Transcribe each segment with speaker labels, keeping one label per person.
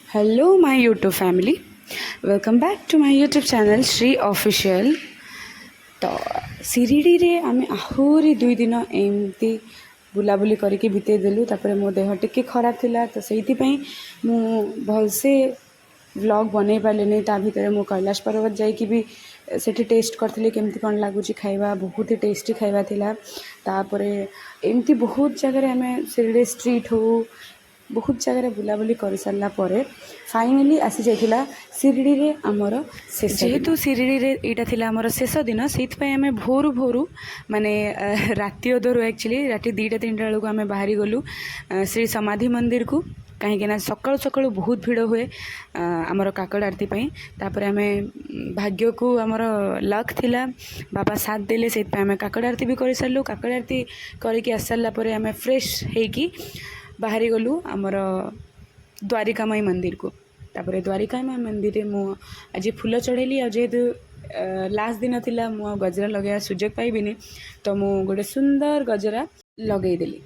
Speaker 1: Hello, my YouTube family. Welcome back to my YouTube channel Shri Official. तो सिरिडी रे आमे आहुरी 2 दिन एमती बुलाबुली करके बितेई देलु तापर मो देह टिके खराब थिला तो सेइथिपई मु भलसे व्लॉग बनै पारलेनी ता भितर मु कैलाश पर्वत जाइकी भी सेठी टेस्ट करथिले केमती कोन लागुची खाइबा बहुत ही टेस्टी खाइबा थिला तापरे एमती बहुत जगह रे आमे सिरिडी स्ट्रीट हो बहुत जगह बुलाबुली कर सारा फाइनाली आसी जाइला सिरिडी रे आमर शेष जेहेतु सिरिडी रे एटा थिला आमर शेष दिन से आम भोरु भोरु माने राति अधर एक्चुअली राति 2-3 बेलू आम बाहरी गलु श्री समाधि मंदिर को कहीं सका सका बहुत भिड़ हुए आमर काकड़ आरती तापर आम भाग्य को आमर लक थिला बाबा साथ देले से आम काकड़ आरती भी कर सारू काकड़ आरती करके आस सारापर आम फ्रेश होगी बाहरी गलु आमर द्वारिकामयी मंदिर को तापर द्वारिकामयी मंदिर मु आज फूल चढ़ेली आ जेहेतु लास्ट दिन थिला मु गजरा लगे सुजोग पाइबिनी तो मु गोटे सुंदर गजरा लगेदेली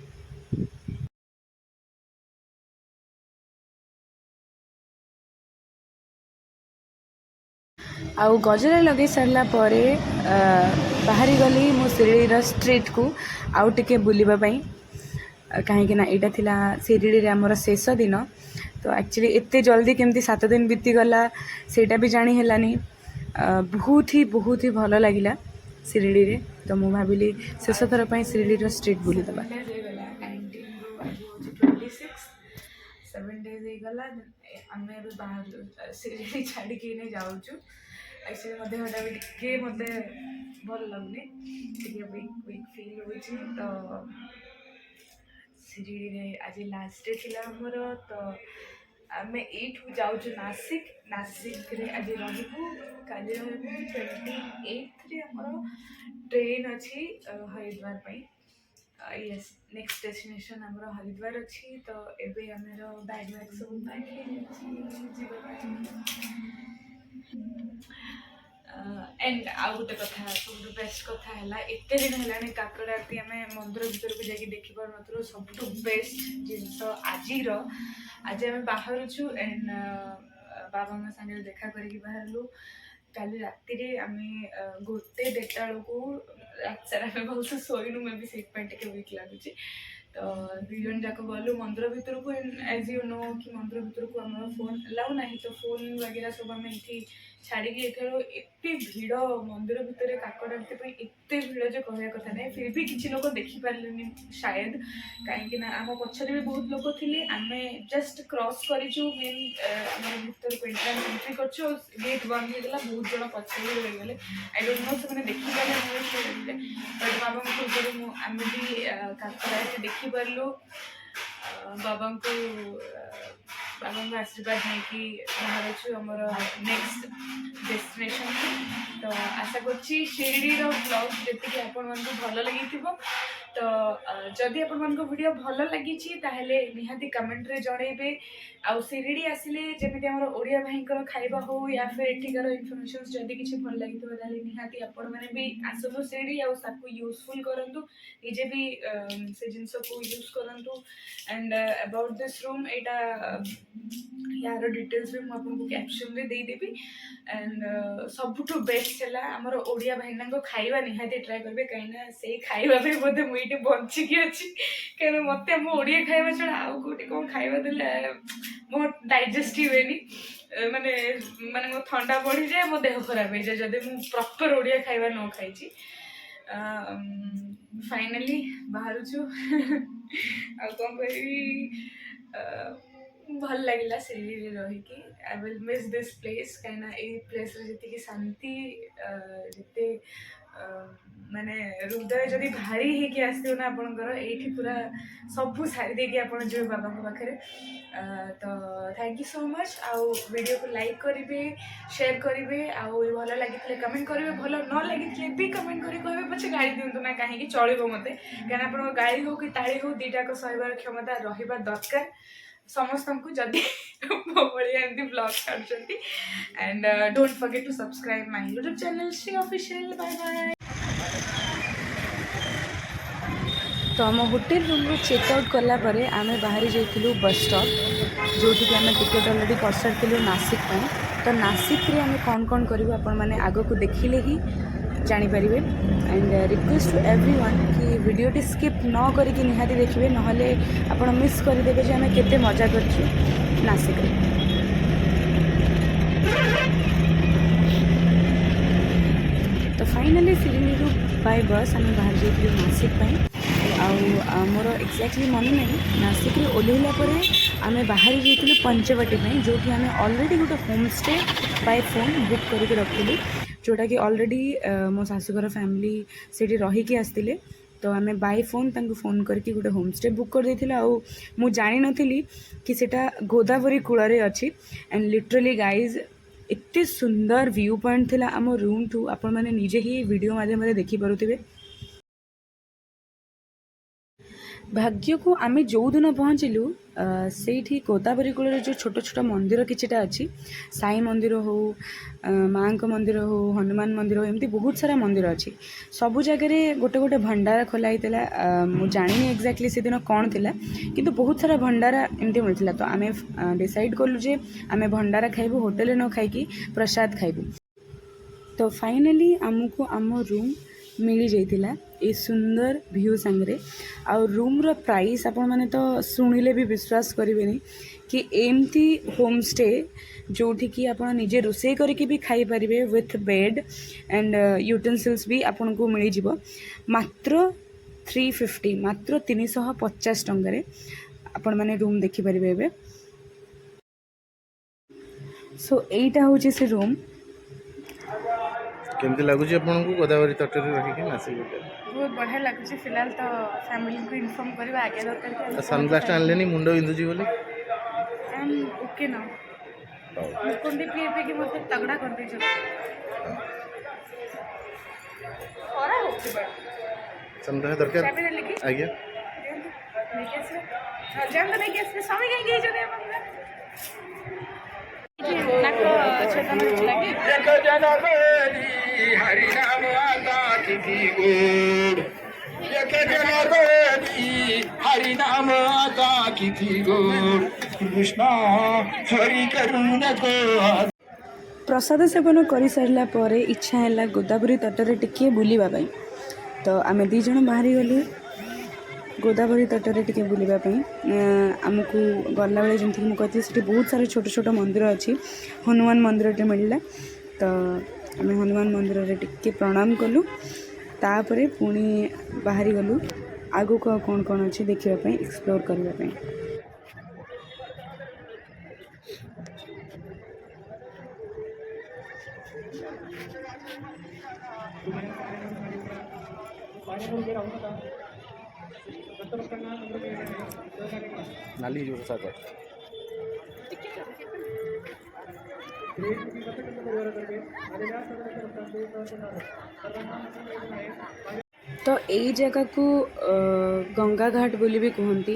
Speaker 1: आउ गजरा लगे सारा बाहरी गली मो सिरिडीर स्ट्रीट को आउ टिके बुलिबा पई कहीं ना यहाँ थिला सिरिडी रे आमर शेष दिन तो एक्चुअली एते जल्दी केमती 7 दिन बीतीगला सेटा भी जानी हेलानी बहुत ही भल लगिला सिरिडी रे तो मु भाविली शेष थर पर सिरिडीर स्ट्रीट बुली दबा 7 डेज गला आम बाहर सिरिडी छाड़ी नहीं जाऊँ एक्चुअली मत देहटा भी टे मत भल लगुनि वीक वीक फिल हो तो सिरिडी रे आज लास्ट डे थिला हमर तो आम एठू जाऊँ नासिक नासिक रे आज रहू काली 28 रे हमर ट्रेन अच्छी हरिद्वार पाई यस नेक्स्ट डेस्टिनेशन हमर हरिद्वार अच्छी तो एबे हमर बैग वैग सब एंड आउ गोटे कथा सब बेस्ट कथा है एत दिन है काकड़ आरती आम मंदिर भर को जाकि देखी पार नु सब बेस्ट जिनस आज आम बाहर एंड बाबा सागर देखा करके बाहरलु काली राति आम 1-1:30 बेलू रात सारा भलसे शोनु मे भी से वीक लगुच तो 2 जन जाक गलु मंदिर भितर को एज यू नो कि मंदिर भितर को आम फोन अलाउ ना तो फोन वगैरह सब आम ये छाड़ी एत भिड़ मंदिर भितर काकड़ आरती एत भिड़ जो कहवा कथा ना फिर भी किसी लोग देखिपारे शायद कहीं आम पचर भी बहुत लोग थे आम जस्ट क्रॉस करूँ मेन आम भर को एंट्री कर गेट बंद होगा बहुत जन पचर भी रहीगले आई डोंट नो से देखिपारे बट बाबा आम भी काकड़ आरती देखिपारू बाबा को आशीर्वाद नहीं कि बाहर आमर नेक्स्ट डेस्टिनेशन तो आशा करी शिरडीर ब्लॉग जी आपण भल लगी तो जदि आपण वीडियो भल लगी निहाती कमेंट रे जनइबे आउ शिरडी आसिले जमी आम ओडिया भाई खाइबा हो या फिर एठिकार इनफर्मेशन जदि किसी भल लगी निहाती आपण मैंने भी आसतु शिरडी आकु यूजफुल करूँ निजे भी से जिनस को यूज करूँ एंड अबाउट दिस रूम एटा यार डिटेल्स भी मुझे कैप्शन में देदेवी एंड सबुठ बेस्ट है आमर ओडिया भाईना खाइबा निहाती ट्राए करेंगे कहीं से खाइबा भी बोधे मुझे बचिकी अच्छी कहीं मत मो ओडिया खाइबा छड़ा आउ कौटी कौन खाइबा देले मो डाइजेस्ट हुए माने माने मो ठंडा बढ़ी जाए मो देह खराब हो जाए जब मुझे प्रॉपर ओडिया खाइबा न खाई फाइनाली बाहर आ कौन कह भल लगे सिरिडी रहीकि I will miss this place कहीं प्लेस जी शांति जिते माने हृदय जदि भारी होगी आसो ना आपणकर ये पूरा सबू सारी देकी आप जो बाबा पाखे तो थैंक यू सो मच आउ वीडियो को लाइक करेंगे शेयर करेंगे आउ भल लगी कमेंट करेंगे भल न लगी भी कमेंट कर कहे पछे गाड़ी दिंतु ना कहीं चलो मत कहीं आप गाड़ी हो कि ताड़ी हो दुईटाक सहबार क्षमता रहा दरकार समस्त को जदि मो भाई ब्लॉग छाड़ुंट and don't forget to subscribe my YouTube channel Shri official bye bye. तो आम होटेल रूम चेकआउट कलापर आम बाहरी जाइलु बस स्टॉप जो आम टिकेट अलरेडी कर सारी नासिक पर। तो नासिक रे आम कौन कौन करूँ आपण मैंने आग को देखिले ही जानीपर। And request to everyone कि वीडियोटी स्किप न करिकी निहाती देखिए नहले आपण मिस करदेवे जे आम केते मजा करछु नासिक रे। तो फाइनली सिरिंडीरू बाय बस आम बाहर जाइलु नासिक पर। मोर एक्जाक्टली मन नहीं नासिक रे ओल्हैला पर आम बाहर जाइलु पंचवटी जो कि आम ऑलरेडी गोटे home stay by phone book करके रखिलु जोटा कि ऑलरेडी मो शाशुघर फैमिली से रहीकि आसते। तो आम बाय फोन फोन करके गोटे होम स्टे बुक कर देथिलु। आउ मु जानि नथिली कि सेटा गोदावरी कूଳରେ अच्छी। एंड लिटरली गाइज एते सुंदर व्यू पॉइंट थिला आम रूम ठू आपण माने निजे ही वीडियो माध्यम देखि पारुथिबे। भाग्य को आम जो दिन पहुँचलु से गोदावरी कूल जो छोट छोट मंदिर किछिटा अच्छी साई मंदिर हो माँ को मंदिर हो हनुमान मंदिर हो एमती बहुत सारा मंदिर अच्छी। सबु जगह गोटे गोटे भंडारा खोलाई मु जानी एक्जाक्टली से दिन कौन थिला किंतु बहुत सारा भंडारा एमती मिलता। तो आम डिसाइड कलु जे आम भंडारा खाइबु होटेल न खाइकी प्रसाद खाइबु। तो फाइनली आमको आम रूम मिली जाइथिला ए सुंदर व्यू सांगरे। आ रूम रो प्राइस आपण माने तो सुनिले भी विश्वास करेंगे कि एमती होम स्टे जोठी कि आपण निजे रोषे करके भी खाई पारिबे विथ बेड एंड यूटेंसिल्स भी आपन को मिली जिवो मात्र 350 मात्र 350 टंका आपण माने रूम देखि पारिबे एबे। सो एटा होची से रूम
Speaker 2: केमती लगुच आपको गोदावरी तट में रही नासिक
Speaker 1: बहुत बढ़िया लगुच। फिलहाल तो फैमिली को इन्फॉर्म करवा आगे दरकार कि
Speaker 2: सनग्लास आनले मुंड बिंदुची बोली
Speaker 1: आई एम ओके ना मुकुंडी पी पी के मत तगड़ा कर दे खरा होती बड़
Speaker 2: सनग्लास दरकार आज्ञा
Speaker 1: लेके आसे जान लेके आसे स्वामी कहीं गई जो दे नाको छेदन लगे एक जना बेली हरि नाम आता किसी गोड़ एक जना बेली हरि नाम आता किसी गोड़ कृष्णा हरि करुणा को। प्रसाद सेवन कर सारा पर इच्छा है गोदावरी तटरे टिके बुलवा। तो आम दी जन बाहरी गलु गोदावरी तटरे टिके बुलवाई। आमको गला बेले जमीक मुझे कहती से बहुत सारे छोट छोट मंदिर अच्छी हनुमान मंदिर मिलला। तो आम हनुमान मंदिर टिके प्रणाम कलु तापर पुणी बाहरी गलु आगु को कौन कौन अच्छी देखापी एक्सप्लोर करने।
Speaker 2: नाली जो साथ
Speaker 1: तो यही जगह को गंगा घाट बोली भी कहती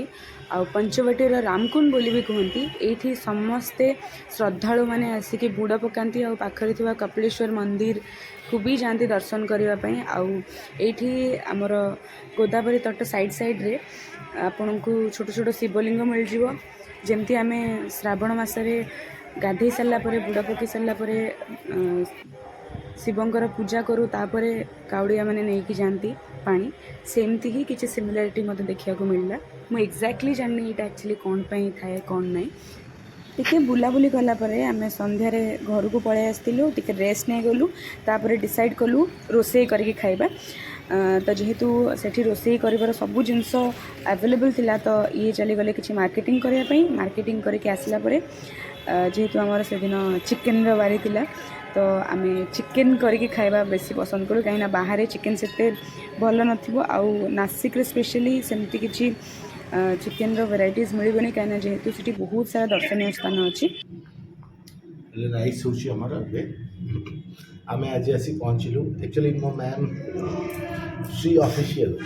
Speaker 1: आ पंचवटीर रामकुंड बोली भी कहती। ये समस्ते श्रद्धालु मैंने आसिक बुड़ पकाती आ पाखरे थिबा कपिलेश्वर मंदिर को भी जाती दर्शन करने। आठी आमर गोदावरी तट साइड साइड रे आपन को छोट छोट शिवलिंग मिल जाव जमती आम श्रावण मसरे गाधे सारापर बुड़ पकई सारापर शिवंकर पूजा करूँ तापर काउड़िया मैंने नहीं जाती पानी सेमती ही किसी सिमिलारिटी मत देखा मिलला। मुझे एक्जाक्टली जाननी यहाँ एक्चुअली कौन पाई थाए कौन नहीं। टिके बुलाबुली कलापर आम संध्यारे घर को पलि आसलु टिके रेस्ट नहीं गलु तापर डिसाइड कलु रोषे करके खाइबा। तो जेहेतु सेठी रोषे कर सबू जिनस अवेलेबल थिला तो ये चली गले किसी मार्केटिंग करने मार्केटिंग करके आसला परे जेहेतु आमर से दिन चिकेन बारी थिला तो आम चिकेन करके खाइबा बेसी पसंद करूँ कहीं बाहर चिकेन से भल नासिक नासिक स्पेशली सेमती किसी चिकेन वेराइटीज मिलबनी कहीं जेहेतु से बहुत सारा दर्शनीय स्थान अच्छी।
Speaker 2: राइस आम आज आसी पहुँचलु एक्चुअली मो मैम श्री ऑफिशियल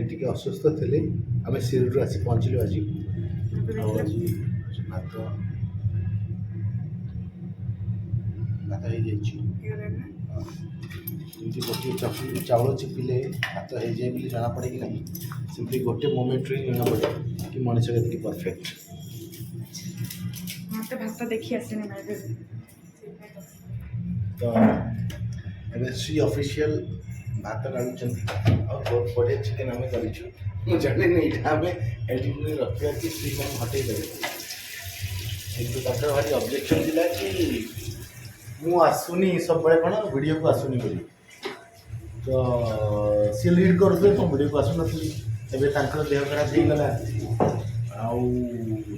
Speaker 2: टी असुस्थ थे आम सिरु आसी पहुँचलु आज ହାତ ହେଇଯାଇଛି। ଯେମିତି ଗୋଟିଏ ଚାଉଳ ଚିପିଲେ ହାତ ହେଇଯାଏ ବୋଲି ଜଣାପଡ଼େ କି ନାହିଁ, ସେମିତି ଗୋଟେ ମୋମେଣ୍ଟରେ ହିଁ ଜଣାପଡ଼େ କି ମଣିଷ କେତିକି ପରଫେକ୍ଟ।
Speaker 1: ମୋତେ ଭାତ ଦେଖି ଆସିନି
Speaker 2: ତ ଏବେ ଶ୍ରୀ ଅଫିସିଆଲ ଭାତ ଡାଳୁଛନ୍ତି ଆଉ ବହୁତ ବଢ଼ିଆ ଚିକେନ୍ ଆମେ କରିଛୁ। ମୁଁ ଜାଣିନି ଏଇଟା ଆମେ ଏଡ଼ିଟ୍ରେ ରଖିବା କି ଶ୍ରୀ ମ୍ୟାମ୍ ହଟେଇ ଦେବେ, କିନ୍ତୁ ତାଙ୍କର ଭାରି ଅବଜେକ୍ସନ୍ ଥିଲା କି ମୁଁ ଆସୁନି ସବୁବେଳେ କ'ଣ ଭିଡ଼ିଓକୁ ଆସୁନି ବୋଲି। ତ ସିଏ ଲିଡ଼୍ କରୁଥିଲେ ତ ଭିଡ଼ିଓକୁ ଆସୁନଥିଲି। ଏବେ ତାଙ୍କର ଦେହ ଖରାପ ହେଇଗଲା ଆଉ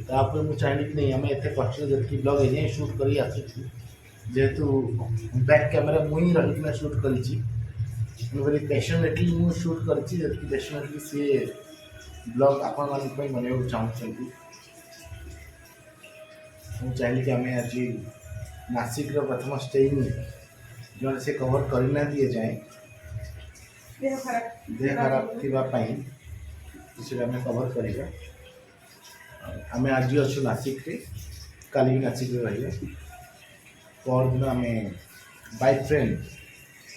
Speaker 2: ତାପରେ ମୁଁ ଚାହିଁଲି କି ନାହିଁ ଆମେ ଏତେ କଷ୍ଟରେ ଯେତିକି ବ୍ଲଗ୍ ଏଯାଏଁ ସୁଟ୍ କରି ଆସୁଛୁ, ଯେହେତୁ ବ୍ୟାକ୍ କ୍ୟାମେରା ମୁଁ ହିଁ ରହିକିନା ସୁଟ୍ କରିଛି, ମୁଁ ଭେରି ପେସନେଟଲି ମୁଁ ସୁଟ୍ କରିଛି, ଯେତିକି ପେସନେଟଲି ସିଏ ବ୍ଲଗ୍ ଆପଣମାନଙ୍କ ପାଇଁ ବନେଇବାକୁ ଚାହୁଁଛନ୍ତି। ମୁଁ ଚାହିଁଲି କି ଆମେ ଆଜି ନାସିକର ପ୍ରଥମ ଷ୍ଟେଇଂ ଯେଉଁଟା ସେ କଭର୍ କରିନାହାନ୍ତି ଏଯାଏଁ ଦେହ ଖରାପ ଥିବା ପାଇଁ, ସେଟା ଆମେ କଭର୍ କରିବା। ଆମେ ଆଜି ଅଛୁ ନାସିକରେ, କାଲି ବି ନାସିକରେ ରହିବା, ପରଦିନ ଆମେ ବାଇ ଟ୍ରେନ୍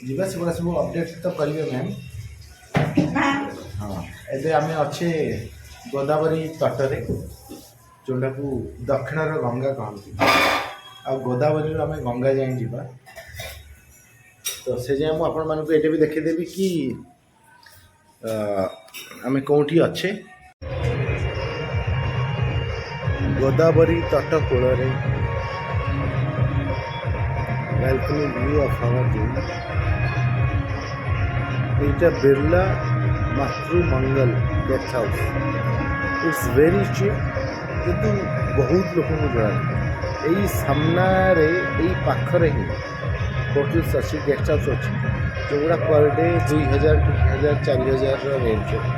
Speaker 2: ଯିବା। ସେଗୁଡ଼ା ସବୁ ଅପଡ଼େଟ୍ ତ କରିବେ ମ୍ୟାମ୍। ହଁ, ଏବେ ଆମେ ଅଛେ ଗୋଦାବରୀ ତଟରେ, ଯେଉଁଟାକୁ ଦକ୍ଷିଣର ଗଙ୍ଗା କହନ୍ତି, ଆଉ ଗୋଦାବରୀରୁ ଆମେ ଗଙ୍ଗା ଯାଏଁ ଯିବା। ତ ସେ ଯାଏଁ ମୁଁ ଆପଣମାନଙ୍କୁ ଏଇଟା ବି ଦେଖେଇଦେବି କି ଆମେ କେଉଁଠି ଅଛେ। ଗୋଦାବରୀ ତଟ କୂଳରେ balcony view of our room. এইটা Birla Matrumangal guest house. It's very cheap, କିନ୍ତୁ ବହୁତ ଲୋକଙ୍କୁ ଜଣା। ଏଇ ସାମ୍ନାରେ ଏଇ ପାଖରେ ହିଁ ହୋଟେଲ୍ସ ଅଛି, ଗେଷ୍ଟ ହାଉସ୍ ଅଛି, ଯେଉଁଗୁଡ଼ା ପର୍ ଡେ 2000, 3000, 4000ର ରେଞ୍ଜରେ,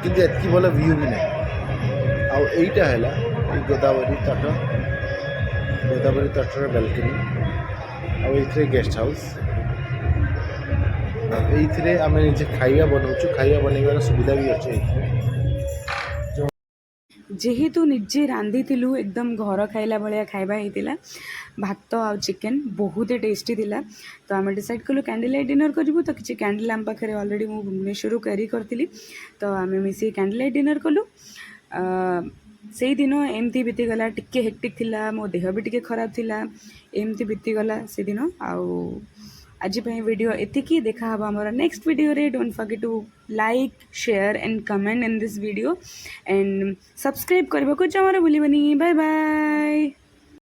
Speaker 2: କିନ୍ତୁ ଏତିକି ଭଲ ଭ୍ୟୁ ବି ନାହିଁ। ଆଉ ଏଇଟା ହେଲା ଏଇ ଗୋଦାବରୀ ତଟର ବାଲକୋନି, ଆଉ ଏଇଥିରେ ଗେଷ୍ଟ ହାଉସ୍। ଏଇଥିରେ ଆମେ ନିଜେ ଖାଇବା ବନାଉଛୁ, ଖାଇବା ବନେଇବାର ସୁବିଧା ବି ଅଛି ଏଇଥିରେ।
Speaker 1: ଯେହେତୁ ନିଜେ ରାନ୍ଧିଥିଲୁ, ଏକଦମ ଘର ଖାଇଲା ଭଳିଆ ଖାଇବା ହେଇଥିଲା, ଭାତ ଆଉ ଚିକେନ୍ ବହୁତ ଟେଷ୍ଟି ଥିଲା। ତ ଆମେ ଡିସାଇଡ଼୍ କଲୁ କ୍ୟାଣ୍ଡେଲ୍ ଲାଇଟ୍ ଡିନର୍ କରିବୁ। ତ କିଛି କ୍ୟାଣ୍ଡେଲ୍ ଆମ ପାଖରେ ଅଲରେଡ଼ି ମୁଁ ଭୁବନେଶ୍ୱରରୁ କ୍ୟାରି କରିଥିଲି, ତ ଆମେ ମିଶିକି କ୍ୟାଣ୍ଡେଲ୍ ଲାଇଟ୍ ଡିନର୍ କଲୁ। ସେଇଦିନ ଏମିତି ବିତିଗଲା, ଟିକେ ହେକ୍ଟିକ୍ ଥିଲା, ମୋ ଦେହ ବି ଟିକେ ଖରାପ ଥିଲା, ଏମିତି ବିତିଗଲା ସେଦିନ। ଆଉ ଆଜି ପାଇଁ ଭିଡ଼ିଓ ଏତିକି। ଦେଖା ହେବ ଆମର ନେକ୍ସଟ ଭିଡ଼ିଓରେ। Don't forget to like, share and comment in this video, and subscribe କରିବାକୁ ଜମାରୁ ଭୁଲିବନି। Bye bye.